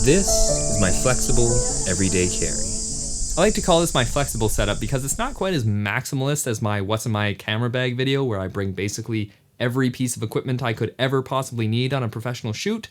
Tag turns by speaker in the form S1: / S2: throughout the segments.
S1: This is my flexible, everyday carry. I like to call this my flexible setup because it's not quite as maximalist as my what's in my camera bag video, where I bring basically every piece of equipment I could ever possibly need on a professional shoot,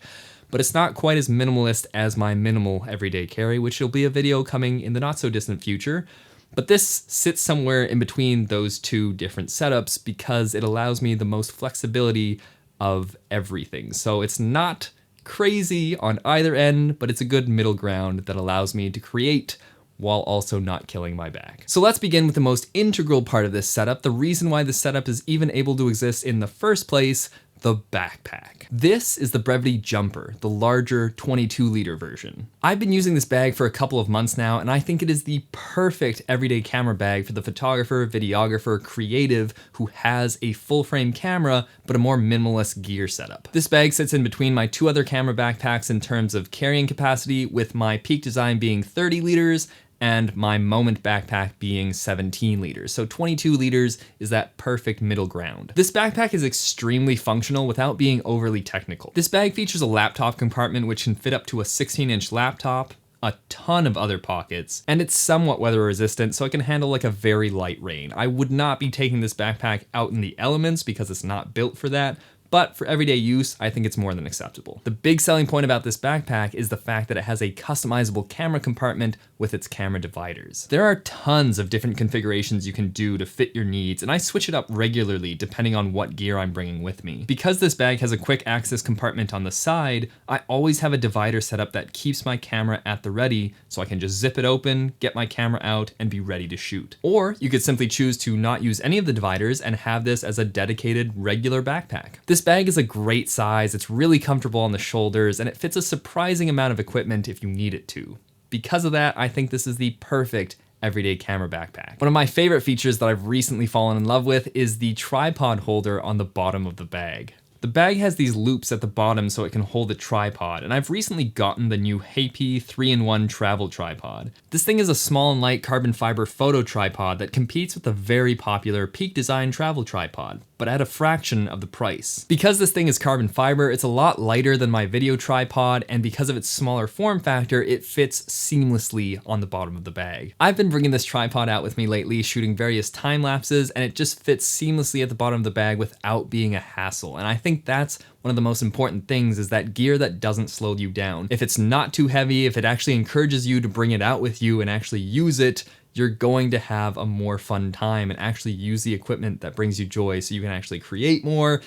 S1: but it's not quite as minimalist as my minimal everyday carry, which will be a video coming in the not so distant future. But this sits somewhere in between those two different setups because it allows me the most flexibility of everything. So it's not crazy on either end, but it's a good middle ground that allows me to create while also not killing my back. So let's begin with the most integral part of this setup, the reason why this setup is even able to exist in the first place, the backpack. This is the Brevity Jumper, the larger 22-liter version. I've been using this bag for a couple of months now, and I think it is the perfect everyday camera bag for the photographer, videographer, creative who has a full-frame camera, but a more minimalist gear setup. This bag sits in between my two other camera backpacks in terms of carrying capacity, with my Peak design being 30 liters, and my Moment backpack being 17 liters. So 22 liters is that perfect middle ground. This backpack is extremely functional without being overly technical. This bag features a laptop compartment which can fit up to a 16-inch laptop, a ton of other pockets, and it's somewhat weather resistant, so it can handle like a very light rain. I would not be taking this backpack out in the elements because it's not built for that, but for everyday use, I think it's more than acceptable. The big selling point about this backpack is the fact that it has a customizable camera compartment with its camera dividers. There are tons of different configurations you can do to fit your needs, and I switch it up regularly depending on what gear I'm bringing with me. Because this bag has a quick access compartment on the side, I always have a divider set up that keeps my camera at the ready, so I can just zip it open, get my camera out, and be ready to shoot. Or you could simply choose to not use any of the dividers and have this as a dedicated regular backpack. This bag is a great size, it's really comfortable on the shoulders, and it fits a surprising amount of equipment if you need it to. Because of that, I think this is the perfect everyday camera backpack. One of my favorite features that I've recently fallen in love with is the tripod holder on the bottom of the bag. The bag has these loops at the bottom so it can hold a tripod, and I've recently gotten the new HP 3-in-1 travel tripod. This thing is a small and light carbon fiber photo tripod that competes with the very popular Peak design travel tripod, but at a fraction of the price. Because this thing is carbon fiber, it's a lot lighter than my video tripod, and because of its smaller form factor, it fits seamlessly on the bottom of the bag. I've been bringing this tripod out with me lately, shooting various time lapses, and it just fits seamlessly at the bottom of the bag without being a hassle, and I think that's one of the most important things, is that gear that doesn't slow you down. If it's not too heavy, if it actually encourages you to bring it out with you and actually use it, you're going to have a more fun time and actually use the equipment that brings you joy so you can actually create more.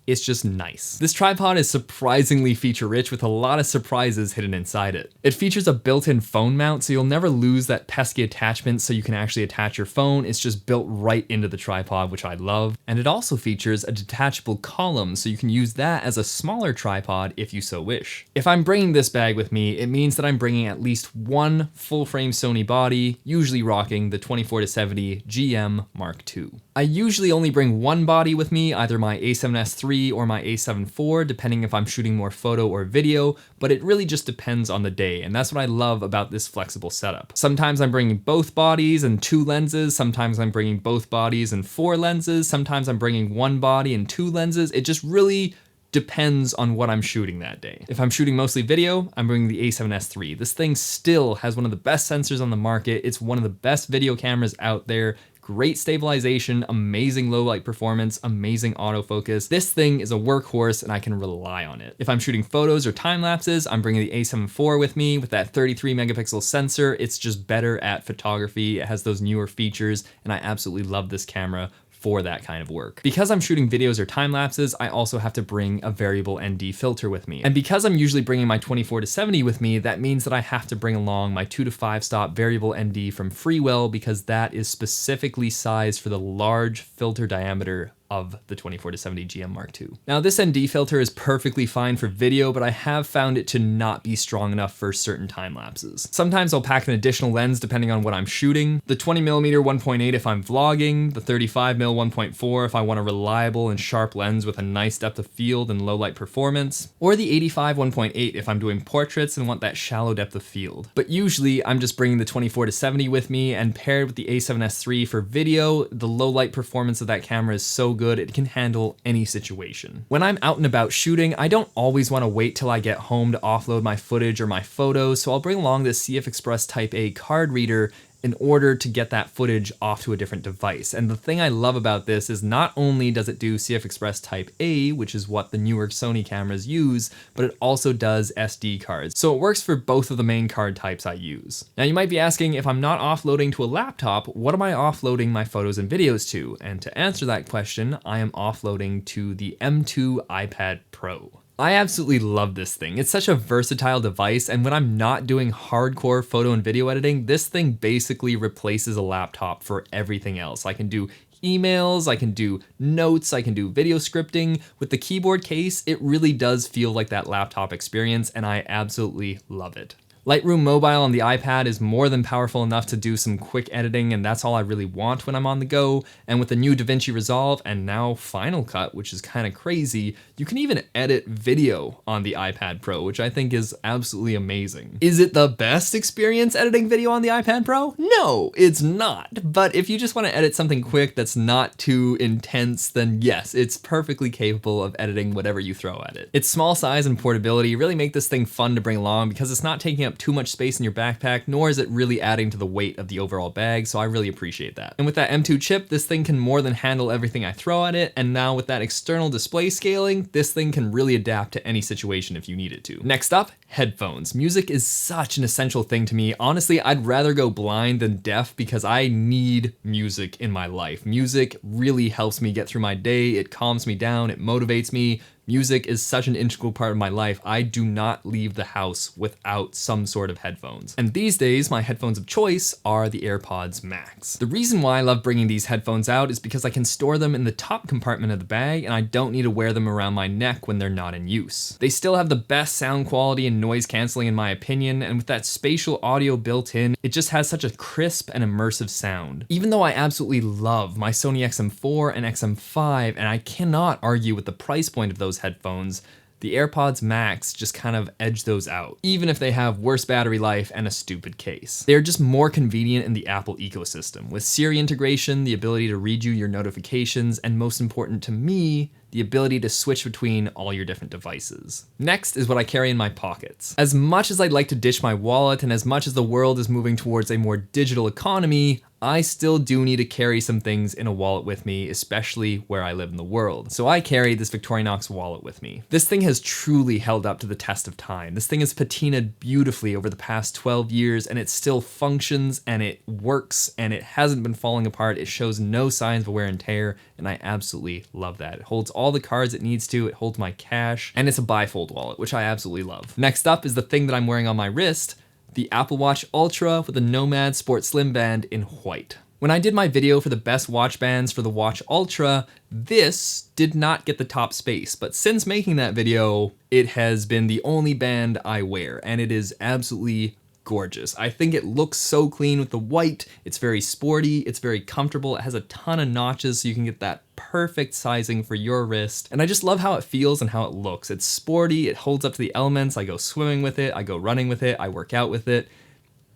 S1: It's just nice. This tripod is surprisingly feature-rich with a lot of surprises hidden inside it. It features a built-in phone mount, so you'll never lose that pesky attachment so you can actually attach your phone. It's just built right into the tripod, which I love. And it also features a detachable column, so you can use that as a smaller tripod if you so wish. If I'm bringing this bag with me, it means that I'm bringing at least one full-frame Sony body, usually rocking the 24-70 GM Mark II. I usually only bring one body with me, either my A7S III or my A7 IV, depending if I'm shooting more photo or video, but it really just depends on the day, and that's what I love about this flexible setup. Sometimes I'm bringing both bodies and 2 lenses, sometimes I'm bringing both bodies and 4 lenses, sometimes I'm bringing one body and 2 lenses. It just really depends on what I'm shooting that day. If I'm shooting mostly video, I'm bringing the A7S III. This thing still has one of the best sensors on the market. It's one of the best video cameras out there. Great stabilization, amazing low light performance, amazing autofocus. This thing is a workhorse and I can rely on it. If I'm shooting photos or time lapses, I'm bringing the A7 IV with me with that 33 megapixel sensor. It's just better at photography. It has those newer features and I absolutely love this camera for that kind of work. Because I'm shooting videos or time lapses, I also have to bring a variable ND filter with me. And because I'm usually bringing my 24-70 with me, that means that I have to bring along my 2 to 5 stop variable ND from Freewell, because that is specifically sized for the large filter diameter of the 24-70 GM Mark II. Now this ND filter is perfectly fine for video, but I have found it to not be strong enough for certain time lapses. Sometimes I'll pack an additional lens depending on what I'm shooting. The 20mm 1.8 if I'm vlogging, the 35mm 1.4 if I want a reliable and sharp lens with a nice depth of field and low light performance, or the 85 1.8 if I'm doing portraits and want that shallow depth of field. But usually I'm just bringing the 24-70 with me, and paired with the A7S III for video, the low light performance of that camera is so good. It can handle any situation. When I'm out and about shooting, I don't always want to wait till I get home to offload my footage or my photos, so I'll bring along this CF Express Type A card reader in order to get that footage off to a different device. And the thing I love about this is not only does it do CF Express Type A, which is what the newer Sony cameras use, but it also does SD cards. So it works for both of the main card types I use. Now you might be asking, if I'm not offloading to a laptop, what am I offloading my photos and videos to? And to answer that question, I am offloading to the M2 iPad Pro. I absolutely love this thing. It's such a versatile device, and when I'm not doing hardcore photo and video editing, this thing basically replaces a laptop for everything else. I can do emails, I can do notes, I can do video scripting. With the keyboard case, it really does feel like that laptop experience, and I absolutely love it. Lightroom Mobile on the iPad is more than powerful enough to do some quick editing, and that's all I really want when I'm on the go. And with the new DaVinci Resolve and now Final Cut, which is kind of crazy, you can even edit video on the iPad Pro, which I think is absolutely amazing. Is it the best experience editing video on the iPad Pro? No, it's not. But if you just want to edit something quick that's not too intense, then yes, it's perfectly capable of editing whatever you throw at it. Its small size and portability really make this thing fun to bring along because it's not taking up too much space in your backpack, nor is it really adding to the weight of the overall bag, so I really appreciate that. And with that M2 chip, this thing can more than handle everything I throw at it, and now with that external display scaling, this thing can really adapt to any situation if you need it to. Next up, headphones. Music is such an essential thing to me. Honestly, I'd rather go blind than deaf because I need music in my life. Music really helps me get through my day, it calms me down, it motivates me. Music is such an integral part of my life. I do not leave the house without some sort of headphones. And these days, my headphones of choice are the AirPods Max. The reason why I love bringing these headphones out is because I can store them in the top compartment of the bag and I don't need to wear them around my neck when they're not in use. They still have the best sound quality and noise canceling in my opinion, and with that spatial audio built in, it just has such a crisp and immersive sound. Even though I absolutely love my Sony XM4 and XM5, and I cannot argue with the price point of those headphones, the AirPods Max just kind of edge those out, even if they have worse battery life and a stupid case. They're just more convenient in the Apple ecosystem, with Siri integration, the ability to read you your notifications, and most important to me, the ability to switch between all your different devices. Next is what I carry in my pockets. As much as I'd like to ditch my wallet, and as much as the world is moving towards a more digital economy, I still do need to carry some things in a wallet with me, especially where I live in the world. So I carry this Victorinox wallet with me. This thing has truly held up to the test of time. This thing has patinaed beautifully over the past 12 years, and it still functions, and it works, and it hasn't been falling apart. It shows no signs of wear and tear, and I absolutely love that. It holds all the cards it needs to, it holds my cash, and it's a bifold wallet, which I absolutely love. Next up is the thing that I'm wearing on my wrist, the Apple Watch Ultra with the Nomad Sport Slim Band in white. When I did my video for the best watch bands for the Watch Ultra, this did not get the top space, but since making that video, it has been the only band I wear, and it is absolutely gorgeous. I think it looks so clean with the white, it's very sporty, it's very comfortable, it has a ton of notches so you can get that perfect sizing for your wrist, and I just love how it feels and how it looks. It's sporty, it holds up to the elements, I go swimming with it, I go running with it, I work out with it,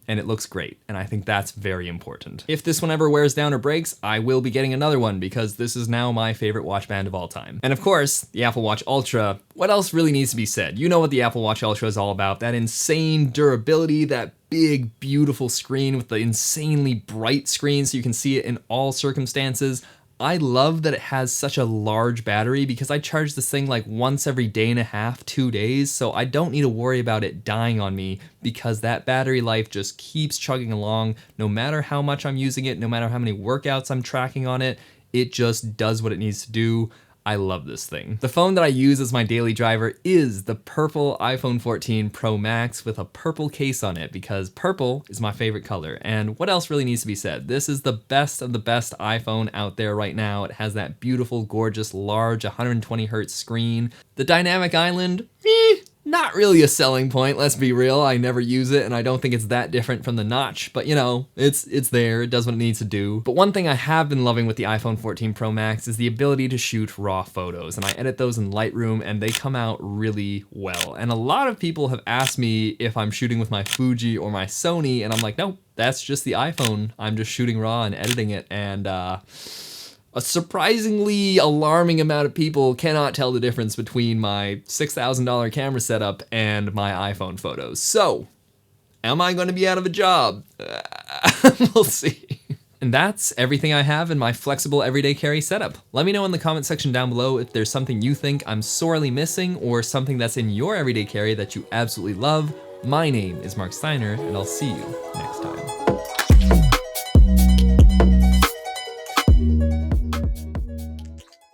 S1: and it looks great, and I think that's very important. If this one ever wears down or breaks, I will be getting another one because this is now my favorite watch band of all time. And of course, the Apple Watch Ultra, what else really needs to be said? You know what the Apple Watch Ultra is all about, that insane durability, that big, beautiful screen with the insanely bright screen so you can see it in all circumstances. I love that it has such a large battery because I charge this thing like once every day and a half, 2 days, so I don't need to worry about it dying on me because that battery life just keeps chugging along. No matter how much I'm using it, no matter how many workouts I'm tracking on it, it just does what it needs to do. I love this thing. The phone that I use as my daily driver is the purple iPhone 14 Pro Max with a purple case on it because purple is my favorite color. And what else really needs to be said? This is the best of the best iPhone out there right now. It has that beautiful, gorgeous, large 120 hertz screen. The dynamic island, not really a selling point, let's be real. I never use it and I don't think it's that different from the notch, but you know, it's there, it does what it needs to do. But one thing I have been loving with the iPhone 14 Pro Max is the ability to shoot raw photos, and I edit those in Lightroom and they come out really well. And a lot of people have asked me if I'm shooting with my Fuji or my Sony, and I'm like, no, that's just the iPhone. I'm just shooting raw and editing it, and A surprisingly alarming amount of people cannot tell the difference between my $6,000 camera setup and my iPhone photos. So, am I going to be out of a job? We'll see. And that's everything I have in my flexible everyday carry setup. Let me know in the comment section down below if there's something you think I'm sorely missing or something that's in your everyday carry that you absolutely love. My name is Marc Steiner, and I'll see you next time.